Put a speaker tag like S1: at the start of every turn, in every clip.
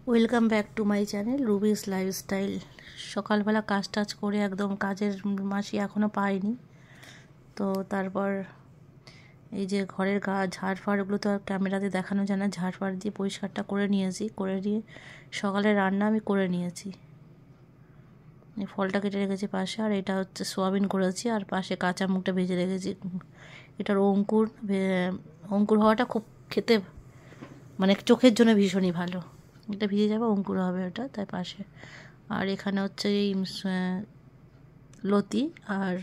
S1: Welcome back to my channel Rubi's lifestyle. সকালবেলা কাজ টাজ করে একদম কাজের মাসি এখনও পাইনি, তো তারপর এই যে ঘরের ঝাড় ফাড়গুলো তো আর ক্যামেরাতে দেখানো যায় না, ঝাড় ফাড় দিয়ে পরিষ্কারটা করে নিয়েছি। করে নিয়ে সকালে রান্না আমি করে নিয়েছি। এই ফলটা কেটে রেখেছি পাশে, আর এটা হচ্ছে সোয়াবিন করেছি, আর পাশে কাঁচা মুগটা ভেজে রেখেছি। এটার অঙ্কুর হওয়াটা খুব খেতে মানে চোখের জন্য ভীষণই ভালো। এটা ভিজে যাবে, অঙ্কুর হবে ওটা, তাই পাশে। আর এখানে হচ্ছে এই লতি। আর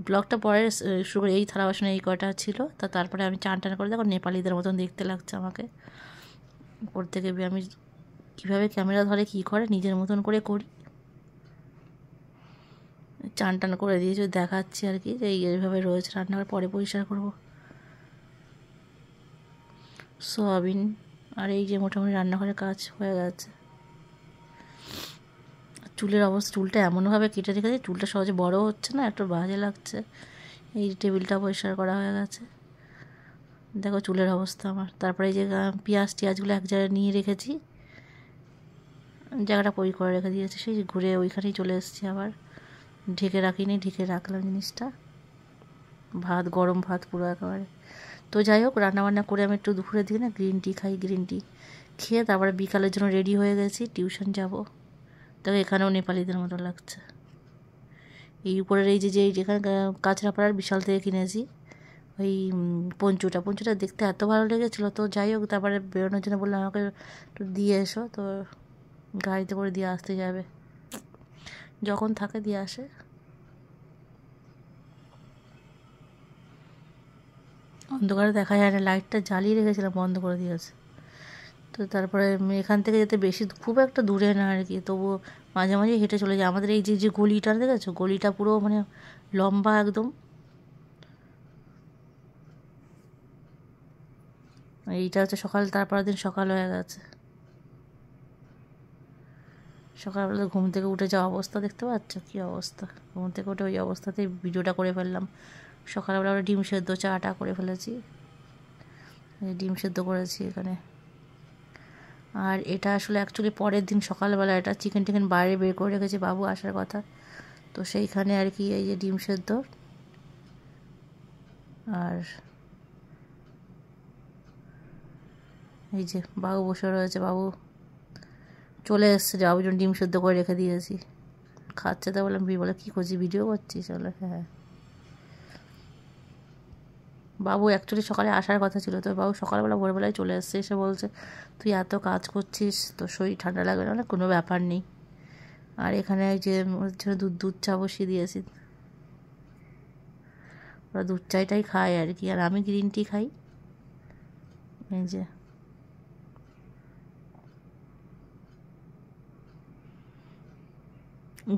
S1: ব্লগটা পরে শুরু করে এই থালা বাসনে এই কটা ছিল, তারপরে আমি চান টান করে দেখো নেপালিদের মতন দেখতে লাগছে আমাকে। ওর থেকে আমি কীভাবে ক্যামেরা ধরে কী করে নিজের মতন করে করি, চান টান করে দিয়েছি দেখাচ্ছি আর কি, যে এইভাবে রয়েছে রান্নাঘর, পরে পরিষ্কার করবো। সোয়াবিন আর এই যে মোটামুটি রান্নাঘরের কাজ হয়ে গেছে। চুলের অবস্থা, চুলটা এমনভাবে কেটে রেখেছি, চুলটা সহজে বড় হচ্ছে না, একটু বাজে লাগছে। এই টেবিলটা পরিষ্কার করা হয়ে গেছে, দেখো চুলের অবস্থা আমার। তারপরে এই যে টিয়াজগুলো এক জায়গায় নিয়ে রেখেছি, জায়গাটা পরিষ্কার করে রেখে দিয়েছি, সেই ঘুরে ওইখানেই চলে এসেছি আবার। ঢেকে রাখিনি, ঢেকে রাখলাম জিনিসটা। গরম ভাত পুরো একেবারে। তো যাই হোক, রান্নাবান্না করে আমি একটু দুপুরের দিকে না গ্রিন টি খাই। গ্রিন টি খেয়ে তারপরে বিকালের জন্য রেডি হয়ে গেছি, টিউশন যাব। দেখো এখানেও নেপালিদের মতো লাগছে। এই উপরের এই যেখানে কাঁচরাপাড়ার বিশাল থেকে কিনেছি ওই পঞ্চুটা দেখতে এত ভালো লেগেছিলো। তো যাই হোক, তারপরে বেরোনোর জন্য বললাম আমাকে একটু দিয়ে এসো, তো গাড়িতে করে দিয়ে আসতে যাবে, যখন থাকে দিয়ে আসে। অন্ধকারে দেখা যায় না, লাইটটা জ্বালিয়ে রেখেছিলাম, বন্ধ করে দিয়েছে। তো তারপরে এখান থেকে যেতে বেশি খুব একটা দূরে না আর কি, তবুও মাঝে মাঝে হেঁটে চলে যায়। আমাদের এই যে গলিটা দেখেছো, গলিটা পুরো মানে লম্বা একদম। এইটা হচ্ছে সকাল, তারপরের দিন সকাল হয়ে গেছে। সকালবেলা ঘুম থেকে উঠে যাওয়া অবস্থা দেখতে পাচ্ছ, কী অবস্থা। ঘুম থেকে উঠে ওই অবস্থাতেই ভিডিওটা করে ফেললাম। সকালবেলা আমরা ডিম সেদ্ধ চাটা করে ফেলেছি, ডিম সেদ্ধ করেছি এখানে। আর এটা আসলে অ্যাকচুয়ালি পরের দিন সকালবেলা এটা চিকেন টিকেন বাইরে বের করে রেখেছি, বাবু আসার কথা, তো সেইখানে আর কি এই যে ডিম সেদ্ধ। আর এই যে বাবু বসে রয়েছে, বাবু চলে এসছে, বাবুর জন্য ডিম সেদ্ধ করে রেখে দিয়েছি, খাচ্ছে। তো বললাম, বলে কী করছি, ভিডিও করছিস? বলে হ্যাঁ। বাবু অ্যাকচুয়ালি সকালে আসার কথা ছিল, তো বাবু সকালবেলা ভোরবেলায় চলে এসছে, এসে বলছে তুই এত কাজ করছিস, তোর শরীর ঠান্ডা লাগবে না? কোনো ব্যাপার নেই। আর এখানে এই যে দুধ চা বসিয়ে দিয়েছি, ওরা দুধ চাইটাই খায় আর কি, আর আমি গ্রিন টি খাই। এই যে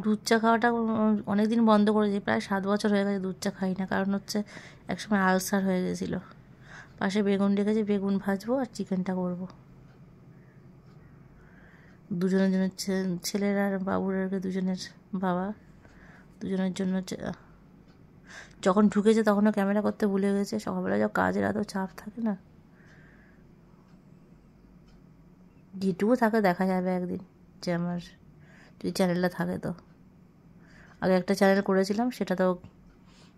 S1: দুধ চা খাওয়াটা অনেক দিন বন্ধ করেছি, প্রায় 7 বছর হয়ে গেছে দুধ চা খাই না, কারণ হচ্ছে একসময় আলসার হয়ে গেছিলো। পাশে বেগুন রেখেছি, বেগুন ভাজবো আর চিকেনটা করবো দুজনের জন্য, ছেলের আর বাবুর আর কি, দুজনের বাবা, দুজনের জন্য। যখন ঢুকেছে তখনও ক্যামেরা করতে ভুলে গেছে, সকালবেলা যখন কাজের এত চাপ থাকে না, যেটুকু থাকে দেখা যাবে একদিন, যে আমার যদি চ্যানেলটা থাকে। তো আগে একটা চ্যানেল করেছিলাম, সেটা তো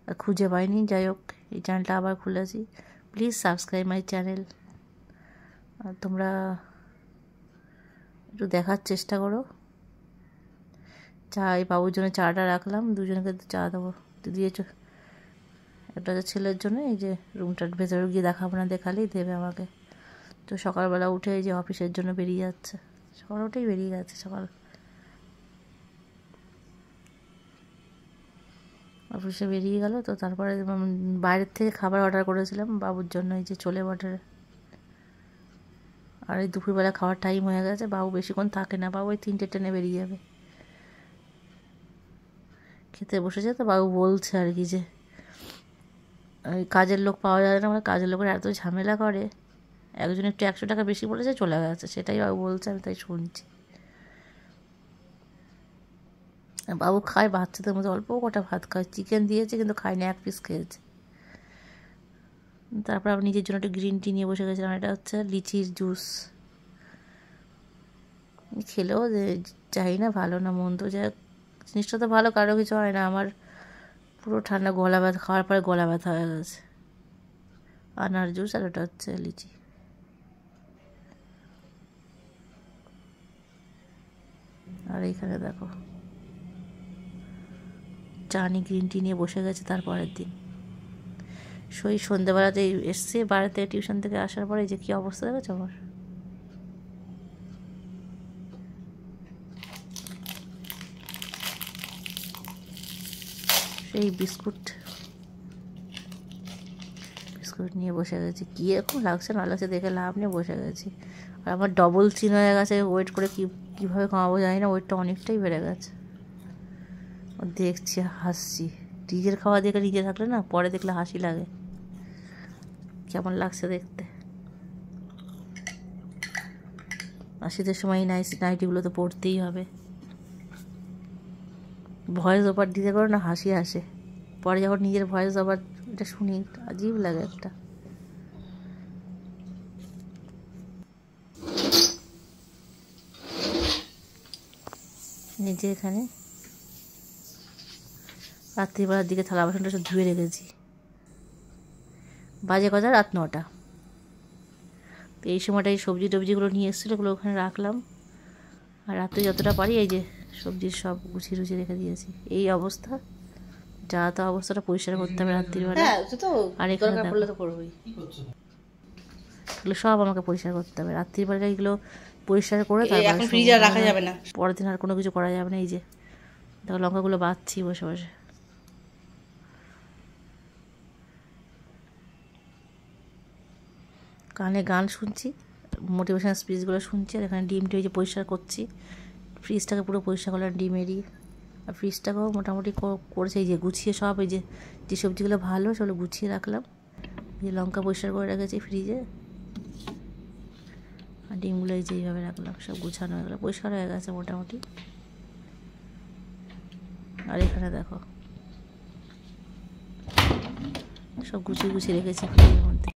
S1: আর খুঁজে পাইনি। যাই হোক, এই চ্যানেলটা আবার খুলেছি। Please subscribe my channel. আর তোমরা একটু দেখার চেষ্টা করো। চা, এই বাবুর জন্য চাটা রাখলাম, দুজনকে চা দেবো, দিয়েছো। একটা হচ্ছে ছেলের জন্য, এই যে রুমটার ভেতরে গিয়ে দেখাবো না, দেখালেই দেবে আমাকে। তো সকালবেলা উঠে এই যে অফিসের জন্য বেরিয়ে যাচ্ছে, সকাল উঠেই বেরিয়ে গেছে সকাল, অফিসে বেরিয়ে গেল। তো তারপরে বাইরের থেকে খাবার অর্ডার করেছিলাম বাবুর জন্য, এই যে ছোলে বাটারে। আর এই দুপুরবেলা খাওয়ার টাইম হয়ে গেছে, বাবু বেশিক্ষণ থাকে না, বাবু ওই 3টে ট্রেনে বেরিয়ে যাবে। খেতে বসেছে, তো বাবু বলছে আর কি যে ওই কাজের লোক পাওয়া যায় না, মানে কাজের লোকের এত ঝামেলা করে, একজন একটু 100 টাকা বেশি বলেছে, চলে গেছে, সেটাই বাবু বলছে, আমি তাই শুনছি। বাবু খায় বাচ্চাদের মতো, অল্প কটা ভাত খায়, চিকেন দিয়েছে কিন্তু খায়নি, 1 পিস খেয়েছে। তারপর আমি নিজের জন্য একটু গ্রিন টি নিয়ে বসে গেছিলাম, এটা হচ্ছে লিচির জুস। খেলেও চাই না ভালো না মন্দ, যা জিনিসটা তো ভালো, কারো কিছু হয় না। আমার পুরো ঠান্ডা গলা ব্যথা, খাওয়ার পরে গলা ব্যথা হয়ে গেছে। আনার জুস আর ওটা হচ্ছে লিচি। আর এইখানে দেখো চানি গ্রিন টি নিয়ে বসে গেছে তারপরের দিন। সেই সন্ধ্যেবেলাতে এসছে বাড়িতে টিউশন থেকে আসার পরে যে কী অবস্থা দেখেছো আমার। সেই বিস্কুট নিয়ে বসে গেছি। কী এরকম লাগছে না লাগছে দেখে লাভ নিয়ে বসে গেছি। আর আমার ডবল চিন হয়ে গেছে, ওয়েট করে কীভাবে কমাবো জানি না, ওয়েটটা অনেকটাই বেড়ে গেছে। দেখছি হাসছি, নিজের খাওয়া দেখে নিজে থাকলে না পরে দেখলে হাসি লাগে। কেমন লাগছে দেখতে। আর শীতের সময় নাইটিগুলো তো পরতেই হবে। ভয়েস ওভার দিতে করে না হাসি আসে, পরে যখন নিজের ভয়েস ওভার এটা শুনি আজীব লাগে একটা। নিজে এখানে রাত্রিবেলার দিকে থালা বাসনটা সব ধুয়ে রেখেছি। বাজে কথা রাত 9টা। তো এই সময়টা এই সবজি টবজিগুলো নিয়ে এসেছিলো, ওগুলো ওখানে রাখলাম। আর রাত্রে যতটা পারি এই যে সবজির সব গুছিয়ে টুছিয়ে রেখে দিয়েছি। এই অবস্থা, যা তা অবস্থাটা পরিষ্কার করতে হবে রাত্রিবেলা। আর এখানে এগুলো সব আমাকে পরিষ্কার করতে হবে রাত্রিবেলা। এগুলো পরিষ্কার করে তারপরে ফ্রিজে রাখা যাবে না, পরের দিন আর কোনো কিছু করা যাবে না। এই যে দেখো লঙ্কাগুলো বাঁধছি বসে বসে। কানে গান শুনছি, মোটিভেশনাল স্পিচগুলো শুনছি। আর এখানে ডিমটা এই যে পরিষ্কার করছি, ফ্রিজটাকে পুরো পরিষ্কার করলাম ডিমেরই। আর ফ্রিজটাকেও মোটামুটি করেছে এই যে গুছিয়ে সব, এই যে সবজিগুলো ভালো সেগুলো গুছিয়ে রাখলাম। এই যে লঙ্কা পরিষ্কার করে রেখেছি ফ্রিজে। আর ডিমগুলো এই যে এইভাবে রাখলাম, সব গুছানো হয়ে গেলো, পরিষ্কার হয়ে গেছে মোটামুটি। আর এখানে দেখো সব গুছিয়ে রেখেছি ফ্রিজের মধ্যে।